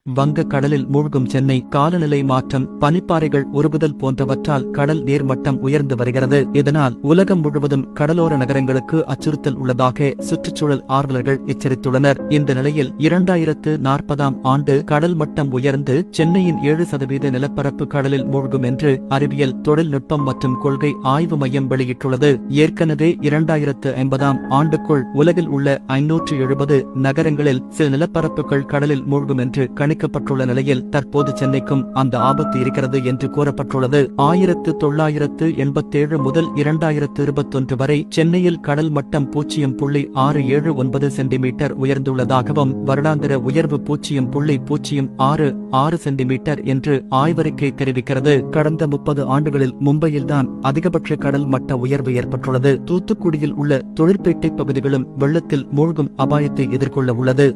வங்க கடலில் மூழ்கும் சென்னை காலநிலை மாற்றம் பனிப்பாறைகள் உருகுதல் போன்றவற்றால் கடல் நீர்மட்டம் உயர்ந்து வருகிறது. இதனால் உலகம் முழுவதும் கடலோர நகரங்களுக்கு அச்சுறுத்தல் உள்ளதாக சுற்றுச்சூழல் ஆர்வலர்கள் எச்சரித்துள்ளனர். இந்த நிலையில் 2040ஆம் ஆண்டு கடல் மட்டம் உயர்ந்து சென்னையின் 7% நிலப்பரப்பு கடலில் மூழ்கும் என்று அறிவியல் தொழில்நுட்பம் மற்றும் கொள்கை ஆய்வு மையம் வெளியிட்டுள்ளது. ஏற்கனவே 2050ஆம் ஆண்டுக்குள் உலகில் உள்ள 570 நகரங்களில் சில நிலப்பரப்புகள் கடலில் மூழ்கும் என்று கணிக்கப்பட்டுள்ள நிலையில் தற்போது சென்னைக்கும் அந்த ஆபத்து இருக்கிறது என்று கூறப்பட்டுள்ளது. 1987 முதல் 2021 வரை சென்னையில் கடல் மட்டம் 0.679 சென்டிமீட்டர் உயர்ந்துள்ளதாகவும் வருடாந்திர உயர்வு 0.066 சென்டிமீட்டர் என்று ஆய்வறிக்கை தெரிவிக்கிறது. கடந்த 30 ஆண்டுகளில் மும்பையில்தான் அதிகபட்ச கடல் மட்ட உயர்வு ஏற்பட்டுள்ளது. தூத்துக்குடியில் உள்ள தொழிற்பேட்டை பகுதிகளும் வெள்ளத்தில் மூழ்கும் அபாயத்தை எதிர்கொள்ள உள்ளது.